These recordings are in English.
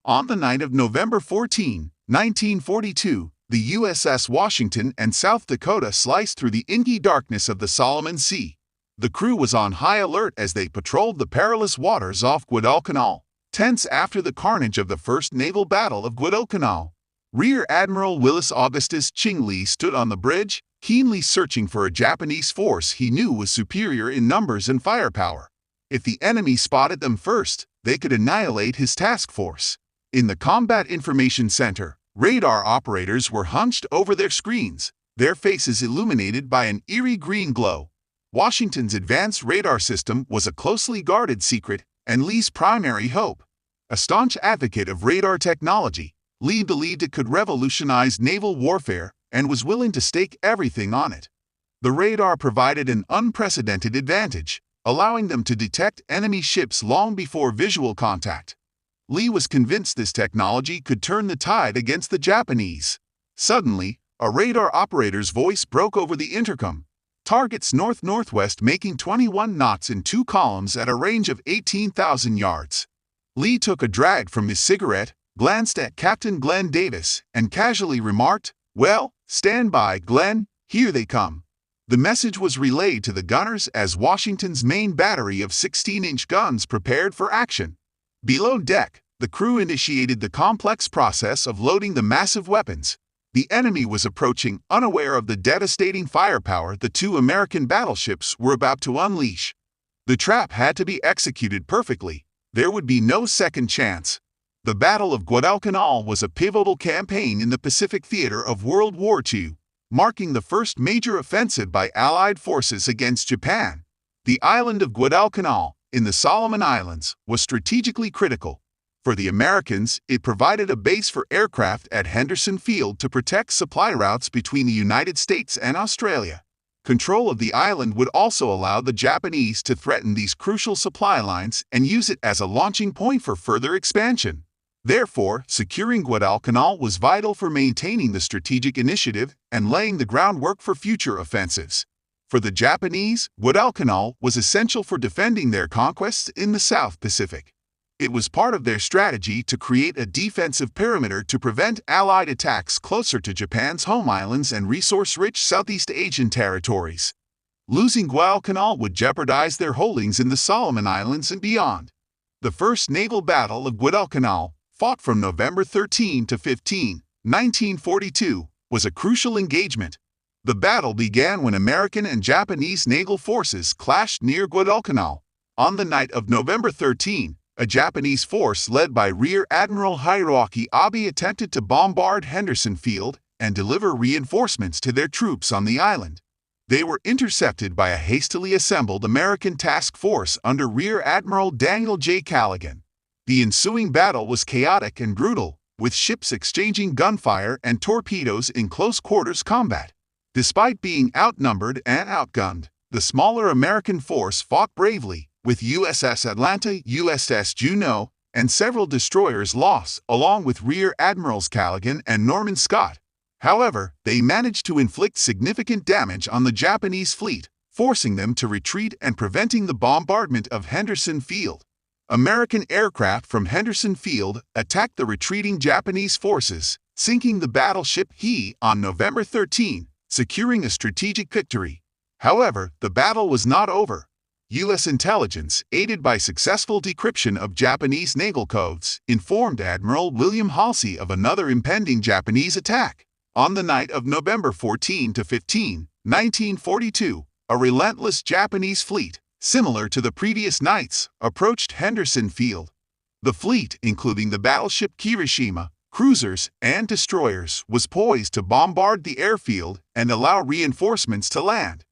On the night of November 14, 1942, the USS Washington and South Dakota sliced through the inky darkness of the Solomon Sea. The crew was on high alert as they patrolled the perilous waters off Guadalcanal, tense after the carnage of the First Naval Battle of Guadalcanal. Rear Admiral Willis Augustus Ching stood on the bridge, keenly searching for a Japanese force he knew was superior in numbers and firepower. If the enemy spotted them first, they could annihilate his task force. In the Combat Information Center, radar operators were hunched over their screens, their faces illuminated by an eerie green glow. Washington's advanced radar system was a closely guarded secret and Lee's primary hope. A staunch advocate of radar technology, Lee believed it could revolutionize naval warfare and was willing to stake everything on it. The radar provided an unprecedented advantage, allowing them to detect enemy ships long before visual contact. Lee was convinced this technology could turn the tide against the Japanese. Suddenly, a radar operator's voice broke over the intercom. Targets north-northwest making 21 knots in 2 columns at a range of 18,000 yards. Lee took a drag from his cigarette, glanced at Captain Glenn Davis, and casually remarked, "Well, stand by, Glenn, here they come." The message was relayed to the gunners as Washington's main battery of 16-inch guns prepared for action. Below deck, the crew initiated the complex process of loading the massive weapons. The enemy was approaching, unaware of the devastating firepower the 2 American battleships were about to unleash. The trap had to be executed perfectly. There would be no second chance. The Battle of Guadalcanal was a pivotal campaign in the Pacific theater of World War II, marking the first major offensive by Allied forces against Japan. The island of Guadalcanal, in the Solomon Islands, was strategically critical. For the Americans, it provided a base for aircraft at Henderson Field to protect supply routes between the United States and Australia. Control of the island would also allow the Japanese to threaten these crucial supply lines and use it as a launching point for further expansion. Therefore, securing Guadalcanal was vital for maintaining the strategic initiative and laying the groundwork for future offensives. For the Japanese, Guadalcanal was essential for defending their conquests in the South Pacific. It was part of their strategy to create a defensive perimeter to prevent Allied attacks closer to Japan's home islands and resource-rich Southeast Asian territories. Losing Guadalcanal would jeopardize their holdings in the Solomon Islands and beyond. The First Naval Battle of Guadalcanal, fought from November 13 to 15, 1942, was a crucial engagement. The battle began when American and Japanese naval forces clashed near Guadalcanal. On the night of November 13, a Japanese force led by Rear Admiral Hiroaki Abe attempted to bombard Henderson Field and deliver reinforcements to their troops on the island. They were intercepted by a hastily assembled American task force under Rear Admiral Daniel J. Callaghan. The ensuing battle was chaotic and brutal, with ships exchanging gunfire and torpedoes in close-quarters combat. Despite being outnumbered and outgunned, the smaller American force fought bravely, with USS Atlanta, USS Juneau, and several destroyers lost, along with Rear Admirals Callaghan and Norman Scott. However, they managed to inflict significant damage on the Japanese fleet, forcing them to retreat and preventing the bombardment of Henderson Field. American aircraft from Henderson Field attacked the retreating Japanese forces, sinking the battleship He on November 13, securing a strategic victory. However, the battle was not over. U.S. intelligence, aided by successful decryption of Japanese naval codes, informed Admiral William Halsey of another impending Japanese attack. On the night of November 14 to 15, 1942, a relentless Japanese fleet, similar to the previous nights, approached Henderson Field. The fleet, including the battleship Kirishima, cruisers, and destroyers, was poised to bombard the airfield and allow reinforcements to land.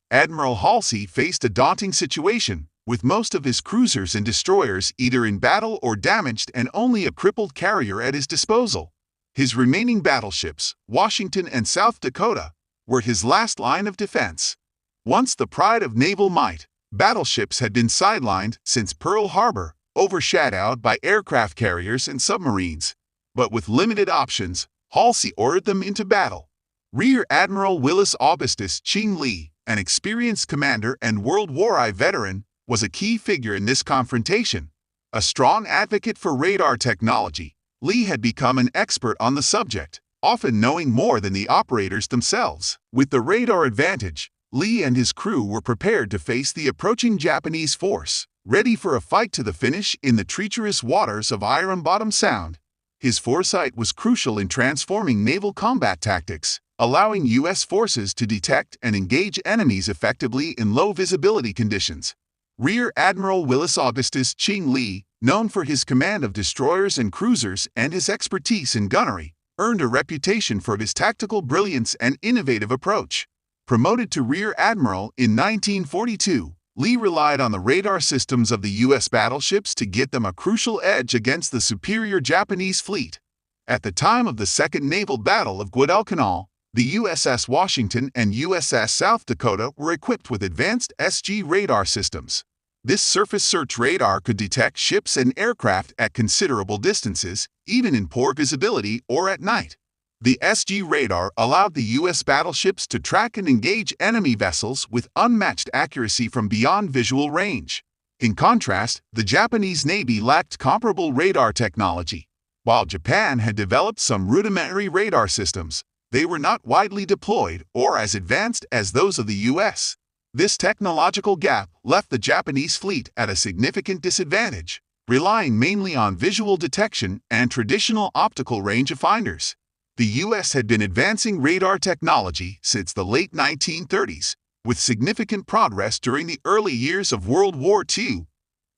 Admiral Halsey faced a daunting situation, with most of his cruisers and destroyers either in battle or damaged and only a crippled carrier at his disposal. His remaining battleships, Washington and South Dakota, were his last line of defense. Once the pride of naval might, battleships had been sidelined since Pearl Harbor, overshadowed by aircraft carriers and submarines. But with limited options, Halsey ordered them into battle. Rear Admiral Willis Augustus Ching, an experienced commander and World War I veteran, was a key figure in this confrontation. A strong advocate for radar technology, Lee had become an expert on the subject, often knowing more than the operators themselves. With the radar advantage, Lee and his crew were prepared to face the approaching Japanese force, ready for a fight to the finish in the treacherous waters of Iron Bottom Sound. His foresight was crucial in transforming naval combat tactics, allowing U.S. forces to detect and engage enemies effectively in low-visibility conditions. Rear Admiral Willis Augustus Ching Lee, known for his command of destroyers and cruisers and his expertise in gunnery, earned a reputation for his tactical brilliance and innovative approach. Promoted to Rear Admiral in 1942, Lee relied on the radar systems of the U.S. battleships to get them a crucial edge against the superior Japanese fleet. At the time of the Second Naval Battle of Guadalcanal, the USS Washington and USS South Dakota were equipped with advanced SG radar systems. This surface search radar could detect ships and aircraft at considerable distances, even in poor visibility or at night. The SG radar allowed the U.S. battleships to track and engage enemy vessels with unmatched accuracy from beyond visual range. In contrast, the Japanese Navy lacked comparable radar technology. While Japan had developed some rudimentary radar systems, they were not widely deployed or as advanced as those of the U.S. This technological gap left the Japanese fleet at a significant disadvantage, relying mainly on visual detection and traditional optical rangefinders. The U.S. had been advancing radar technology since the late 1930s, with significant progress during the early years of World War II.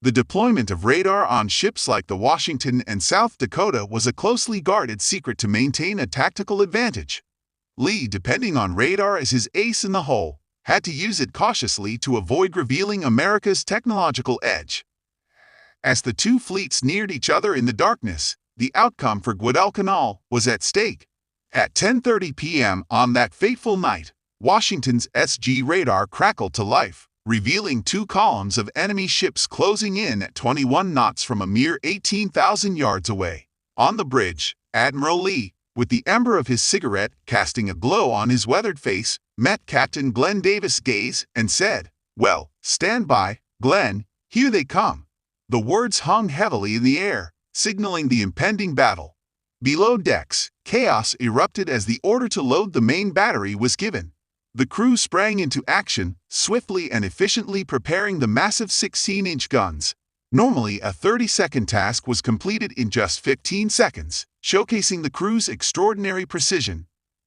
The deployment of radar on ships like the Washington and South Dakota was a closely guarded secret to maintain a tactical advantage. Lee, depending on radar as his ace in the hole, had to use it cautiously to avoid revealing America's technological edge. As the two fleets neared each other in the darkness, the outcome for Guadalcanal was at stake. At 10:30 p.m. on that fateful night, Washington's SG radar crackled to life, revealing two columns of enemy ships closing in at 21 knots from a mere 18,000 yards away. On the bridge, Admiral Lee, with the ember of his cigarette casting a glow on his weathered face, met Captain Glenn Davis' gaze and said, "Well, stand by, Glenn, here they come." The words hung heavily in the air, signaling the impending battle. Below decks, chaos erupted as the order to load the main battery was given. The crew sprang into action, swiftly and efficiently preparing the massive 16-inch guns. Normally, a 30-second task was completed in just 15 seconds, showcasing the crew's extraordinary precision.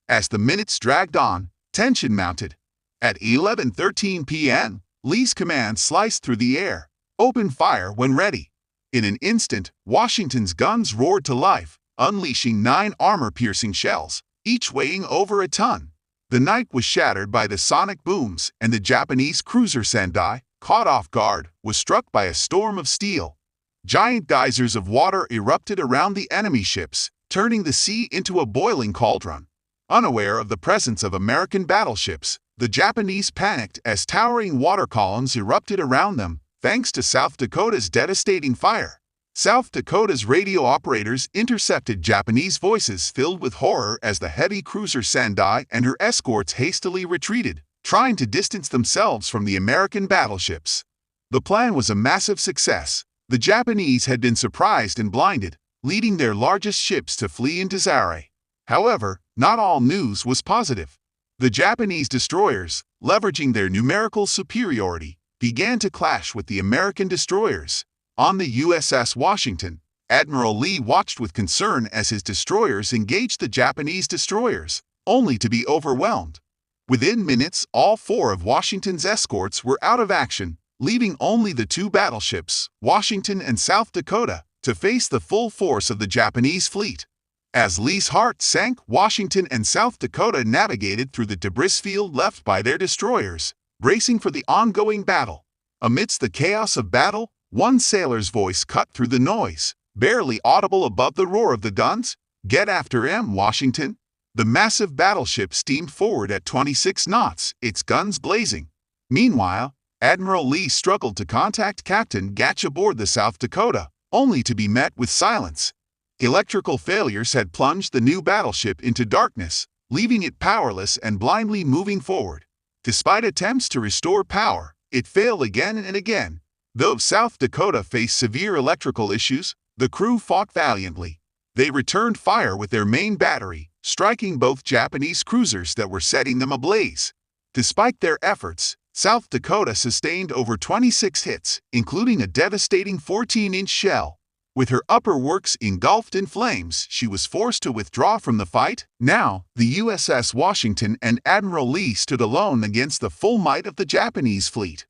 As the minutes dragged on, tension mounted. At 11:13 p.m., Lee's command sliced through the air. "Open fire when ready." In an instant, Washington's guns roared to life, unleashing 9 armor-piercing shells, each weighing over a ton. The night was shattered by the sonic booms, and the Japanese cruiser Sendai, caught off guard, was struck by a storm of steel. Giant geysers of water erupted around the enemy ships, turning the sea into a boiling cauldron. Unaware of the presence of American battleships, the Japanese panicked as towering water columns erupted around them, thanks to South Dakota's devastating fire. South Dakota's radio operators intercepted Japanese voices filled with horror as the heavy cruiser Sendai and her escorts hastily retreated, trying to distance themselves from the American battleships. The plan was a massive success. The Japanese had been surprised and blinded, leading their largest ships to flee in disarray. However, not all news was positive. The Japanese destroyers, leveraging their numerical superiority, began to clash with the American destroyers. On the USS Washington, Admiral Lee watched with concern as his destroyers engaged the Japanese destroyers, only to be overwhelmed. Within minutes, all 4 of Washington's escorts were out of action, leaving only the 2 battleships, Washington and South Dakota, to face the full force of the Japanese fleet. As Lee's heart sank, Washington and South Dakota navigated through the debris field left by their destroyers, bracing for the ongoing battle. Amidst the chaos of battle, one sailor's voice cut through the noise, barely audible above the roar of the guns. "Get after him, Washington." The massive battleship steamed forward at 26 knots, its guns blazing. Meanwhile, Admiral Lee struggled to contact Captain Gatch aboard the South Dakota, only to be met with silence. Electrical failures had plunged the new battleship into darkness, leaving it powerless and blindly moving forward. Despite attempts to restore power, it failed again and again. Though South Dakota faced severe electrical issues, the crew fought valiantly. They returned fire with their main battery, striking both Japanese cruisers that were setting them ablaze. Despite their efforts, South Dakota sustained over 26 hits, including a devastating 14-inch shell. With her upper works engulfed in flames, she was forced to withdraw from the fight. Now, the USS Washington and Admiral Lee stood alone against the full might of the Japanese fleet.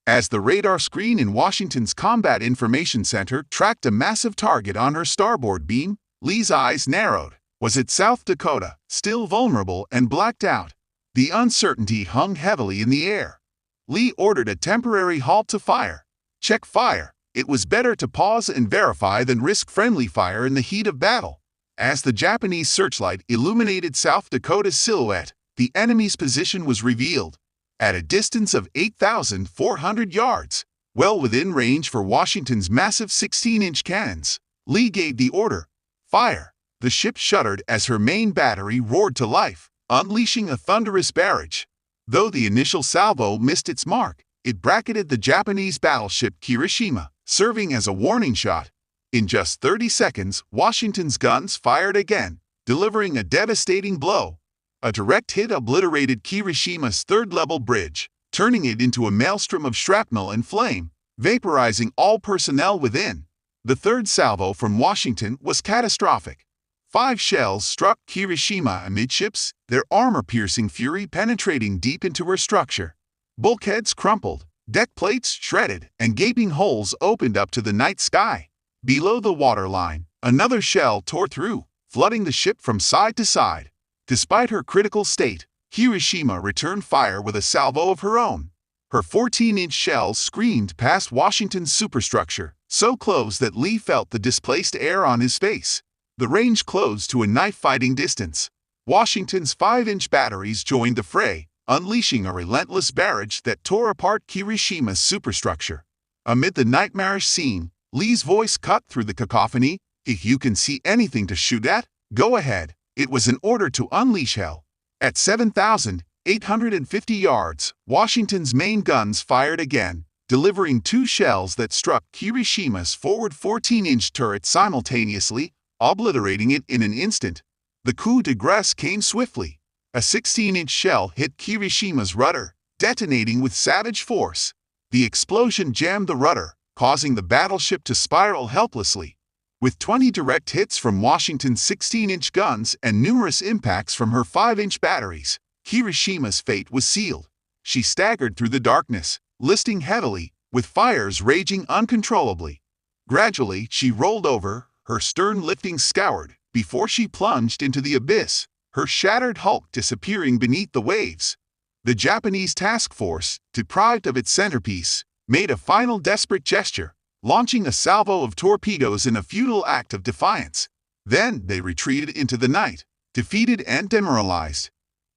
As the radar screen in Washington's Combat Information Center tracked a massive target on her starboard beam, Lee's eyes narrowed. Was it South Dakota, still vulnerable and blacked out? The uncertainty hung heavily in the air. Lee ordered a temporary halt to fire. Check fire. It was better to pause and verify than risk friendly fire in the heat of battle. As the Japanese searchlight illuminated South Dakota's silhouette, the enemy's position was revealed. At a distance of 8,400 yards, well within range for Washington's massive 16-inch cannons, Lee gave the order, "Fire!" The ship shuddered as her main battery roared to life, unleashing a thunderous barrage. Though the initial salvo missed its mark, it bracketed the Japanese battleship Kirishima, serving as a warning shot. In just 30 seconds, Washington's guns fired again, delivering a devastating blow. A direct hit obliterated Kirishima's third-level bridge, turning it into a maelstrom of shrapnel and flame, vaporizing all personnel within. The third salvo from Washington was catastrophic. 5 shells struck Kirishima amidships, their armor-piercing fury penetrating deep into her structure. Bulkheads crumpled, deck plates shredded, and gaping holes opened up to the night sky. Below the waterline, another shell tore through, flooding the ship from side to side. Despite her critical state, Kirishima returned fire with a salvo of her own. Her 14-inch shells screamed past Washington's superstructure, so close that Lee felt the displaced air on his face. The range closed to a knife-fighting distance. Washington's 5-inch batteries joined the fray, unleashing a relentless barrage that tore apart Kirishima's superstructure. Amid the nightmarish scene, Lee's voice cut through the cacophony. "If you can see anything to shoot at, go ahead." It was an order to unleash hell. At 7,850 yards, Washington's main guns fired again, delivering 2 shells that struck Kirishima's forward 14-inch turret simultaneously, obliterating it in an instant. The coup de grace came swiftly. A 16-inch shell hit Kirishima's rudder, detonating with savage force. The explosion jammed the rudder, causing the battleship to spiral helplessly. With 20 direct hits from Washington's 16-inch guns and numerous impacts from her 5-inch batteries, Kirishima's fate was sealed. She staggered through the darkness, listing heavily, with fires raging uncontrollably. Gradually, she rolled over, her stern lifting scoured, before she plunged into the abyss, her shattered hulk disappearing beneath the waves. The Japanese task force, deprived of its centerpiece, made a final desperate gesture, launching a salvo of torpedoes in a futile act of defiance. Then they retreated into the night, defeated and demoralized.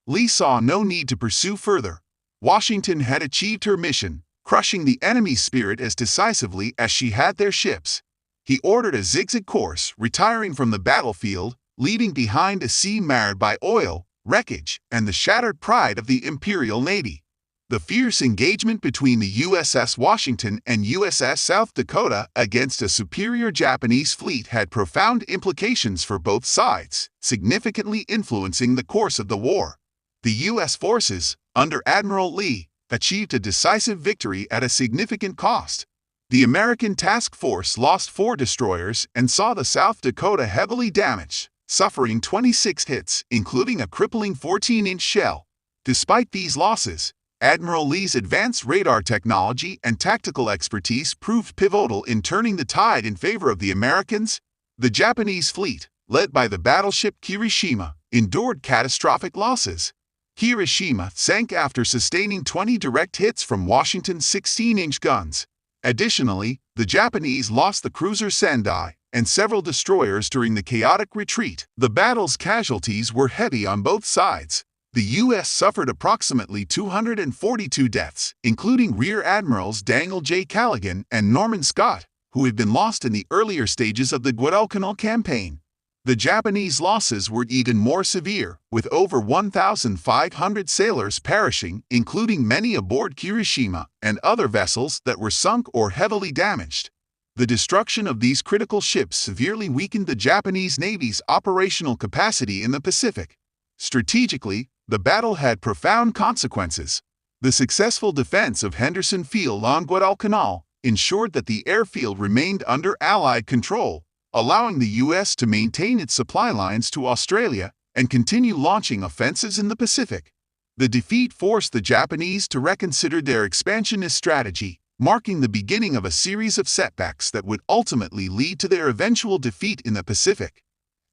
Lee saw no need to pursue further. Washington had achieved her mission, crushing the enemy's spirit as decisively as she had their ships. He ordered a zigzag course, retiring from the battlefield, leaving behind a sea marred by oil, wreckage, and the shattered pride of the Imperial Navy. The fierce engagement between the USS Washington and USS South Dakota against a superior Japanese fleet had profound implications for both sides, significantly influencing the course of the war. The U.S. forces, under Admiral Lee, achieved a decisive victory at a significant cost. The American task force lost 4 destroyers and saw the South Dakota heavily damaged, suffering 26 hits, including a crippling 14-inch shell. Despite these losses, Admiral Lee's advanced radar technology and tactical expertise proved pivotal in turning the tide in favor of the Americans. The Japanese fleet, led by the battleship Kirishima, endured catastrophic losses. Kirishima sank after sustaining 20 direct hits from Washington's 16-inch guns. Additionally, the Japanese lost the cruiser Sendai and several destroyers during the chaotic retreat. The battle's casualties were heavy on both sides. The U.S. suffered approximately 242 deaths, including Rear Admirals Daniel J. Callaghan and Norman Scott, who had been lost in the earlier stages of the Guadalcanal campaign. The Japanese losses were even more severe, with over 1,500 sailors perishing, including many aboard Kirishima and other vessels that were sunk or heavily damaged. The destruction of these critical ships severely weakened the Japanese Navy's operational capacity in the Pacific. Strategically, the battle had profound consequences. The successful defense of Henderson Field on Guadalcanal ensured that the airfield remained under Allied control, allowing the U.S. to maintain its supply lines to Australia and continue launching offensives in the Pacific. The defeat forced the Japanese to reconsider their expansionist strategy, marking the beginning of a series of setbacks that would ultimately lead to their eventual defeat in the Pacific.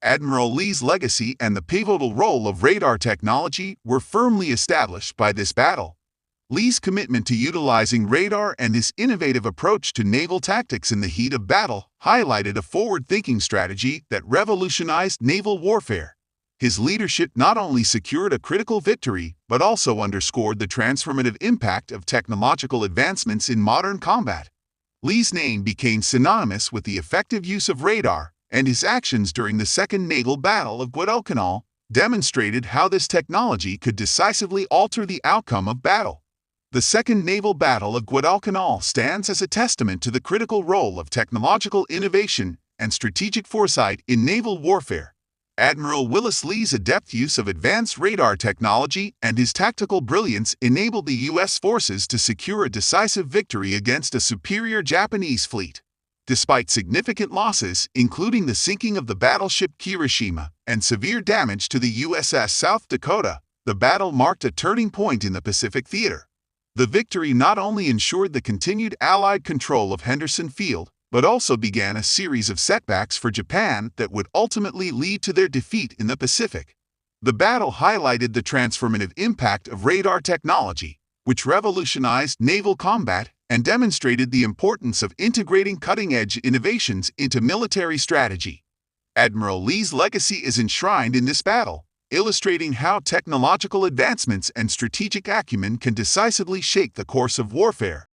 Admiral Lee's legacy and the pivotal role of radar technology were firmly established by this battle. Lee's commitment to utilizing radar and his innovative approach to naval tactics in the heat of battle highlighted a forward-thinking strategy that revolutionized naval warfare. His leadership not only secured a critical victory, but also underscored the transformative impact of technological advancements in modern combat. Lee's name became synonymous with the effective use of radar, and his actions during the Second Naval Battle of Guadalcanal demonstrated how this technology could decisively alter the outcome of battle. The Second Naval Battle of Guadalcanal stands as a testament to the critical role of technological innovation and strategic foresight in naval warfare. Admiral Willis Lee's adept use of advanced radar technology and his tactical brilliance enabled the U.S. forces to secure a decisive victory against a superior Japanese fleet. Despite significant losses, including the sinking of the battleship Kirishima and severe damage to the USS South Dakota, the battle marked a turning point in the Pacific theater. The victory not only ensured the continued Allied control of Henderson Field, but also began a series of setbacks for Japan that would ultimately lead to their defeat in the Pacific. The battle highlighted the transformative impact of radar technology, which revolutionized naval combat and demonstrated the importance of integrating cutting-edge innovations into military strategy. Admiral Lee's legacy is enshrined in this battle, illustrating how technological advancements and strategic acumen can decisively shape the course of warfare.